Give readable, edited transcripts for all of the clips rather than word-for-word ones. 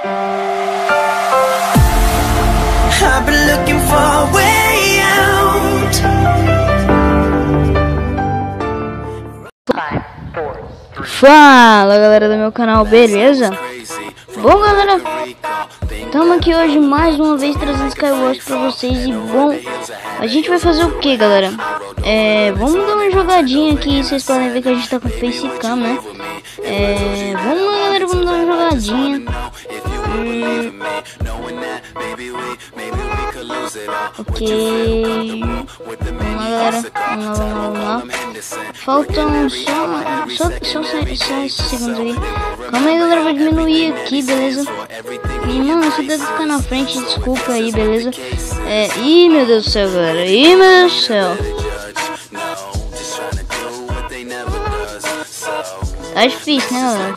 I've been looking for a way out. Fala galera do meu canal, beleza? Bom galera, estamos aqui hoje mais uma vez trazendo Skywars pra vocês. E bom, a gente vai fazer o que, galera? Vamos dar uma jogadinha aqui. Vocês podem ver que a gente tá com facecam, né? Vamos lá galera, vamos dar uma jogadinha. Ok, vamos lá galera, vamos lá. Faltam só 6 segundos aqui. Calma aí galera, vai diminuir aqui, beleza? E mano, você deve ficar na frente, desculpa aí, beleza? Ih, meu Deus do céu galera, ih, meu Deus do céu. Tá difícil, né galera?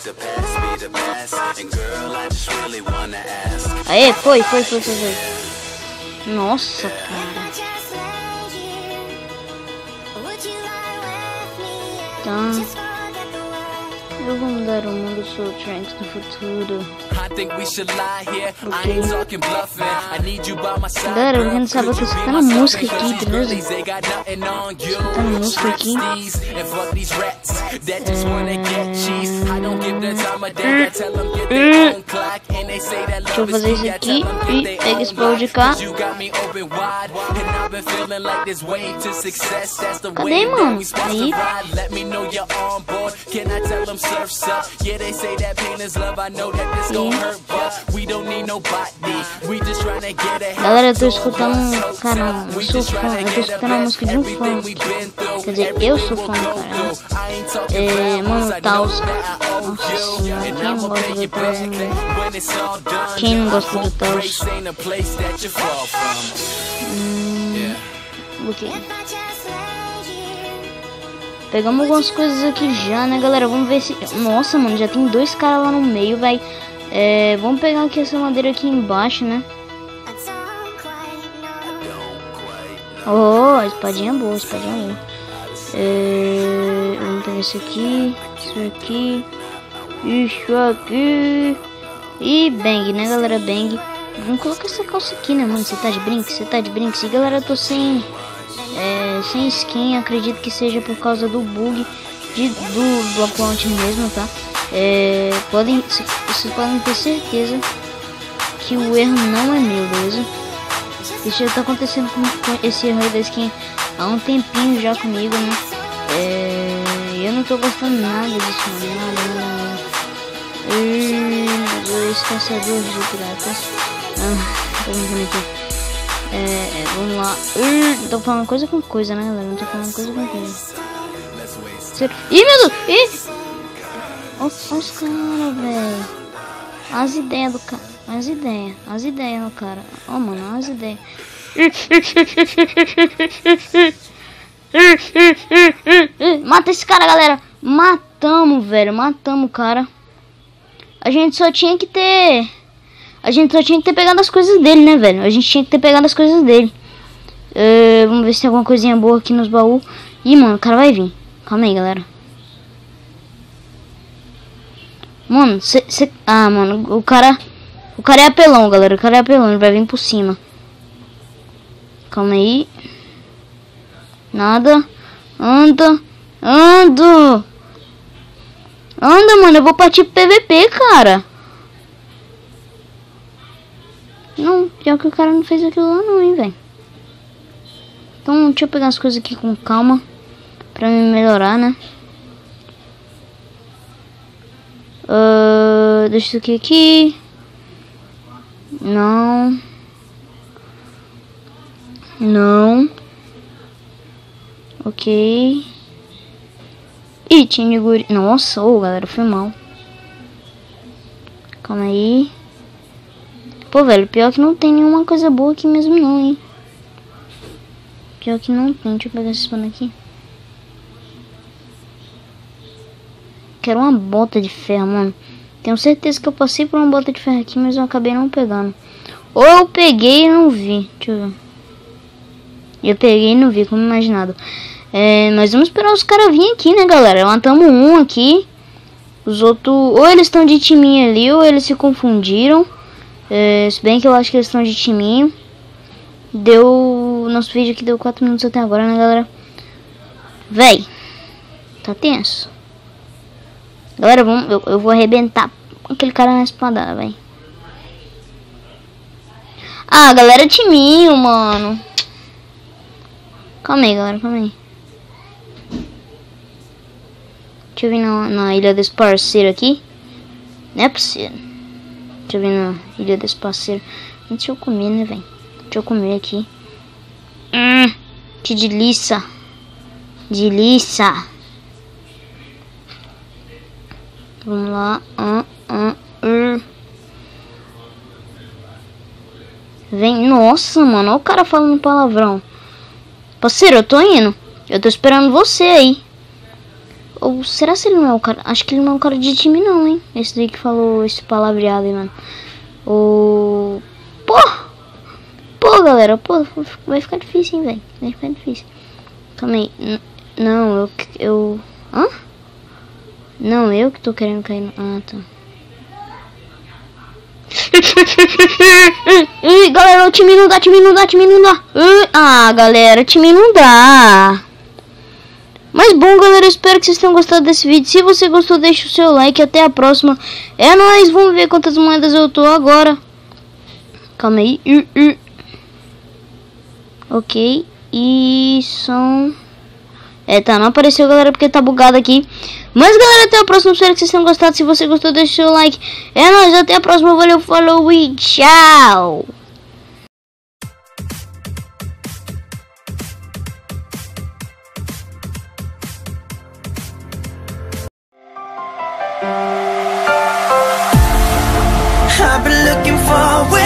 Aê, foi. Nossa, cara. Tá. Eu vou mudar o mundo, sou o Trunks do futuro. Galera, eu não sabe, eu tô escutando música aqui, beleza? Escutando música aqui. Deixa eu fazer isso aqui e pega esse pau de cá. Cadê, mano? Aí. Galera, eu tô escutando, cara, eu sou fã, eu tô escutando a música de um fã. Quer dizer, eu sou fã do cara. Mano, Taos. Nossa senhora, quem não gosta do Taos, né? Quem não gosta do Taos? Ok. Pegamos algumas coisas aqui já, né, galera? Vamos ver se... Nossa, mano, já tem 2 caras lá no meio, vai. Vamos pegar aqui essa madeira aqui embaixo, né? Oh, espadinha boa, espadinha boa. Vamos pegar isso aqui, isso aqui. E bang, né, galera? Bang. Vamos colocar essa calça aqui, né, mano? Você tá de brinks? E galera, eu tô sem skin, acredito que seja por causa do bug do account mesmo, tá? Vocês podem ter certeza que o erro não é meu, beleza? Isso já tá acontecendo com esse erro aí da skin há um tempinho já comigo, né? Eu não tô gostando nada disso, nada. Dois caçadores de piratas. Tô vendo aqui. Vamos lá. Tô falando coisa com coisa, né, galera? Não tô falando coisa com coisa. Ih, meu Deus! Ih! Olha os caras, velho. As ideias do cara. As ideias do cara. Ó, mano, as ideias. Mata esse cara, galera. Matamos, velho. Matamos o cara. A gente só tinha que ter pegado as coisas dele, né, velho? Vamos ver se tem alguma coisinha boa aqui nos baús. Ih, mano, o cara vai vir. Calma aí, galera. Mano, mano, o cara é apelão, galera. O cara é apelão, ele vai vir por cima. Calma aí. Nada. Anda, mano, eu vou partir pro PVP, cara. Não, pior que o cara não fez aquilo lá não, hein, velho. Então, deixa eu pegar as coisas aqui com calma pra me melhorar, né? Deixa isso aqui. Não. Ok. Ih, tinha guri. Nossa, galera, foi mal. Calma aí. Pô, velho, pior que não tem nenhuma coisa boa aqui mesmo não, hein. Pior que não tem. Deixa eu pegar esse pano aqui. Quero uma bota de ferro, mano. Tenho certeza que eu passei por uma bota de ferro aqui, mas eu acabei não pegando. Ou eu peguei e não vi. Deixa eu ver. Eu peguei e não vi, como imaginado. Mas vamos esperar os caras virem aqui, né, galera? Matamos um aqui. Os outros, ou eles estão de timinho ali, ou eles se confundiram. Se bem que eu acho que eles estão de timinho. Nosso vídeo aqui deu 4 minutos até agora, né, galera? Véi, tá tenso. Galera, eu vou arrebentar aquele cara na espadada, véi. Ah, galera, timinho, mano. Calma aí, galera, calma aí. Deixa eu vir na ilha desse parceiro aqui. Não é possível. Deixa eu vir na ilha desse parceiro. Deixa eu comer, né, velho? Deixa eu comer aqui. Que delícia. Delícia. Vamos lá. Vem. Nossa, mano. Olha o cara falando palavrão. Parceiro, eu tô indo. Eu tô esperando você aí. Ou será que ele não é o cara? Acho que ele não é um cara de time não, hein? Esse daí que falou esse palavreado aí, mano. Pô, galera. Pô, vai ficar difícil, hein, velho. Vai ficar difícil. Calma aí. Não, eu... Hã? Não, eu que tô querendo cair no... Ah, tá. Galera, o time não dá. Ah, galera, time não dá. Mas bom, galera, espero que vocês tenham gostado desse vídeo. Se você gostou, deixa o seu like. Até a próxima. É nóis, vamos ver quantas moedas eu tô agora. Calma aí. Ok. E são... tá, não apareceu, galera, porque tá bugado aqui. Mas, galera, até a próxima. Espero que vocês tenham gostado. Se você gostou, deixa o seu like. É nóis, até a próxima. Valeu, falou e tchau. I've been looking for